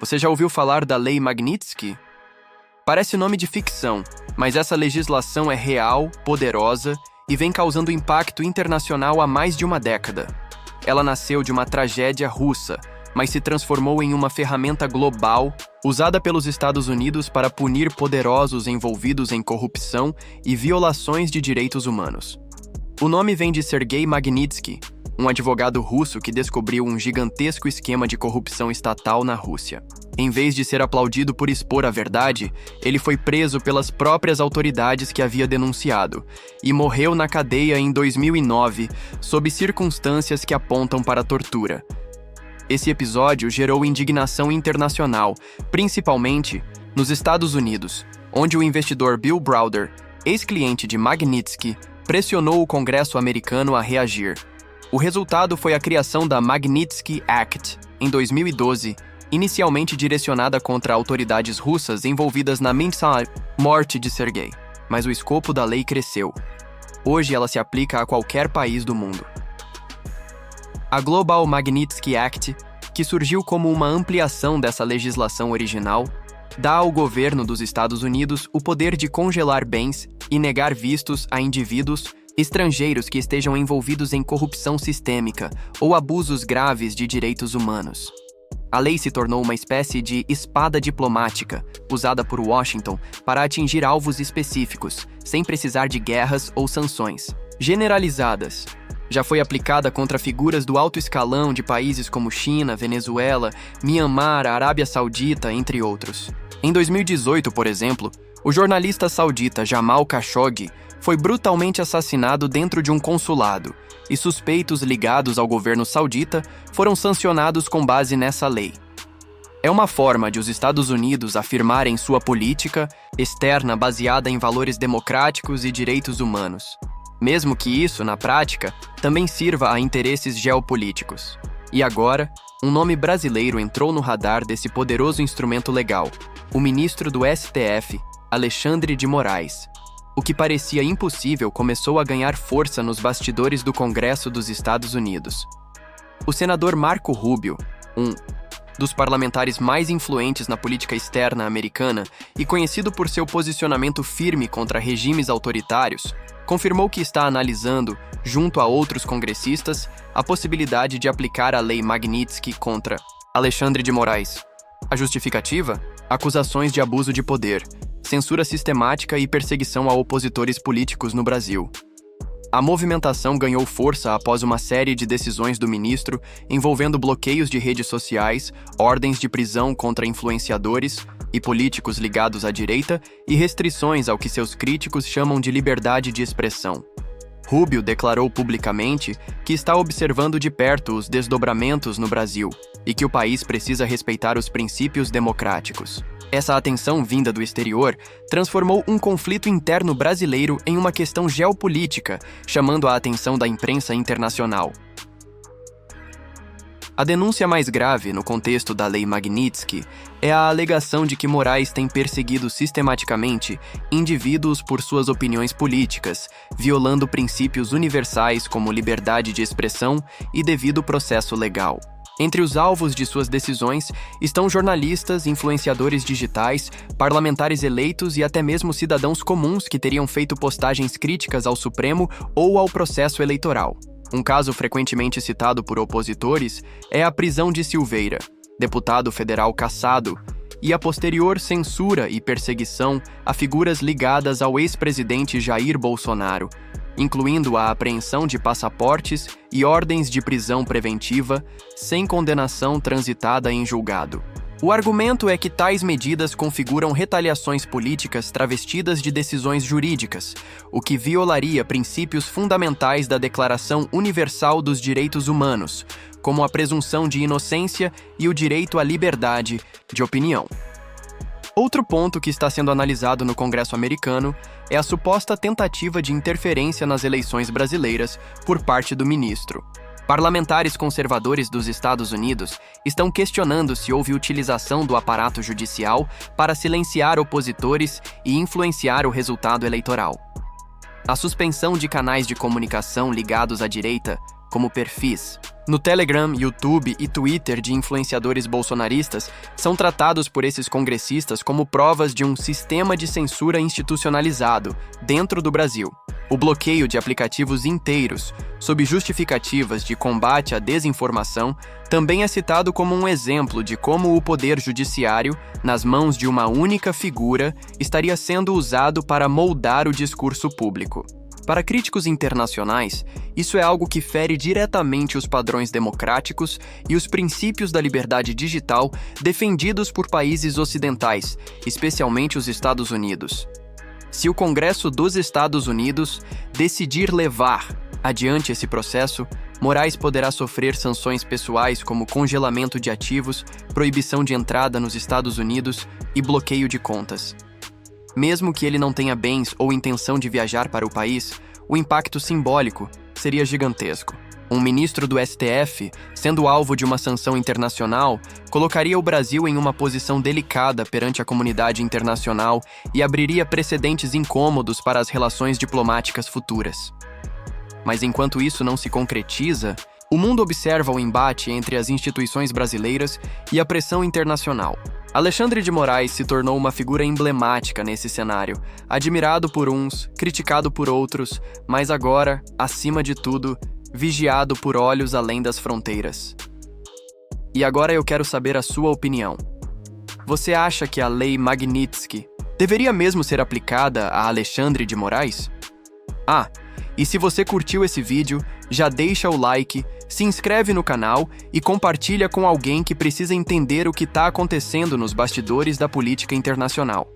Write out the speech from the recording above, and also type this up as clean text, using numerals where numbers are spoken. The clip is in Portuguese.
Você já ouviu falar da Lei Magnitsky? Parece nome de ficção, mas essa legislação é real, poderosa e vem causando impacto internacional há mais de uma década. Ela nasceu de uma tragédia russa, mas se transformou em uma ferramenta global usada pelos Estados Unidos para punir poderosos envolvidos em corrupção e violações de direitos humanos. O nome vem de Sergei Magnitsky, um advogado russo que descobriu um gigantesco esquema de corrupção estatal na Rússia. Em vez de ser aplaudido por expor a verdade, ele foi preso pelas próprias autoridades que havia denunciado e morreu na cadeia em 2009, sob circunstâncias que apontam para a tortura. Esse episódio gerou indignação internacional, principalmente nos Estados Unidos, onde o investidor Bill Browder, ex-cliente de Magnitsky, pressionou o Congresso americano a reagir. O resultado foi a criação da Magnitsky Act, em 2012, inicialmente direcionada contra autoridades russas envolvidas na morte de Sergei. Mas o escopo da lei cresceu. Hoje ela se aplica a qualquer país do mundo. A Global Magnitsky Act, que surgiu como uma ampliação dessa legislação original, dá ao governo dos Estados Unidos o poder de congelar bens e negar vistos a indivíduos estrangeiros que estejam envolvidos em corrupção sistêmica ou abusos graves de direitos humanos. A lei se tornou uma espécie de espada diplomática, usada por Washington para atingir alvos específicos, sem precisar de guerras ou sanções generalizadas. Já foi aplicada contra figuras do alto escalão de países como China, Venezuela, Myanmar, Arábia Saudita, entre outros. Em 2018, por exemplo, o jornalista saudita Jamal Khashoggi foi brutalmente assassinado dentro de um consulado, e suspeitos ligados ao governo saudita foram sancionados com base nessa lei. É uma forma de os Estados Unidos afirmarem sua política externa baseada em valores democráticos e direitos humanos, mesmo que isso, na prática, também sirva a interesses geopolíticos. E agora, um nome brasileiro entrou no radar desse poderoso instrumento legal: o ministro do STF, Alexandre de Moraes. O que parecia impossível começou a ganhar força nos bastidores do Congresso dos Estados Unidos. O senador Marco Rubio, um dos parlamentares mais influentes na política externa americana e conhecido por seu posicionamento firme contra regimes autoritários, confirmou que está analisando, junto a outros congressistas, a possibilidade de aplicar a Lei Magnitsky contra Alexandre de Moraes. A justificativa? Acusações de abuso de poder, censura sistemática e perseguição a opositores políticos no Brasil. A movimentação ganhou força após uma série de decisões do ministro envolvendo bloqueios de redes sociais, ordens de prisão contra influenciadores e políticos ligados à direita e restrições ao que seus críticos chamam de liberdade de expressão. Rubio declarou publicamente que está observando de perto os desdobramentos no Brasil e que o país precisa respeitar os princípios democráticos. Essa atenção vinda do exterior transformou um conflito interno brasileiro em uma questão geopolítica, chamando a atenção da imprensa internacional. A denúncia mais grave no contexto da Lei Magnitsky é a alegação de que Moraes tem perseguido sistematicamente indivíduos por suas opiniões políticas, violando princípios universais como liberdade de expressão e devido processo legal. Entre os alvos de suas decisões estão jornalistas, influenciadores digitais, parlamentares eleitos e até mesmo cidadãos comuns que teriam feito postagens críticas ao Supremo ou ao processo eleitoral. Um caso frequentemente citado por opositores é a prisão de Silveira, deputado federal cassado, e a posterior censura e perseguição a figuras ligadas ao ex-presidente Jair Bolsonaro, incluindo a apreensão de passaportes e ordens de prisão preventiva sem condenação transitada em julgado. O argumento é que tais medidas configuram retaliações políticas travestidas de decisões jurídicas, o que violaria princípios fundamentais da Declaração Universal dos Direitos Humanos, como a presunção de inocência e o direito à liberdade de opinião. Outro ponto que está sendo analisado no Congresso americano é a suposta tentativa de interferência nas eleições brasileiras por parte do ministro. Parlamentares conservadores dos Estados Unidos estão questionando se houve utilização do aparato judicial para silenciar opositores e influenciar o resultado eleitoral. A suspensão de canais de comunicação ligados à direita, como perfis. No Telegram, YouTube e Twitter de influenciadores bolsonaristas são tratados por esses congressistas como provas de um sistema de censura institucionalizado dentro do Brasil. O bloqueio de aplicativos inteiros, sob justificativas de combate à desinformação, também é citado como um exemplo de como o poder judiciário, nas mãos de uma única figura, estaria sendo usado para moldar o discurso público. Para críticos internacionais, isso é algo que fere diretamente os padrões democráticos e os princípios da liberdade digital defendidos por países ocidentais, especialmente os Estados Unidos. Se o Congresso dos Estados Unidos decidir levar adiante esse processo, Moraes poderá sofrer sanções pessoais como congelamento de ativos, proibição de entrada nos Estados Unidos e bloqueio de contas. Mesmo que ele não tenha bens ou intenção de viajar para o país, o impacto simbólico seria gigantesco. Um ministro do STF, sendo alvo de uma sanção internacional, colocaria o Brasil em uma posição delicada perante a comunidade internacional e abriria precedentes incômodos para as relações diplomáticas futuras. Mas enquanto isso não se concretiza, o mundo observa o embate entre as instituições brasileiras e a pressão internacional. Alexandre de Moraes se tornou uma figura emblemática nesse cenário, admirado por uns, criticado por outros, mas agora, acima de tudo, vigiado por olhos além das fronteiras. E agora eu quero saber a sua opinião. Você acha que a Lei Magnitsky deveria mesmo ser aplicada a Alexandre de Moraes? E se você curtiu esse vídeo, já deixa o like, se inscreve no canal e compartilha com alguém que precisa entender o que está acontecendo nos bastidores da política internacional.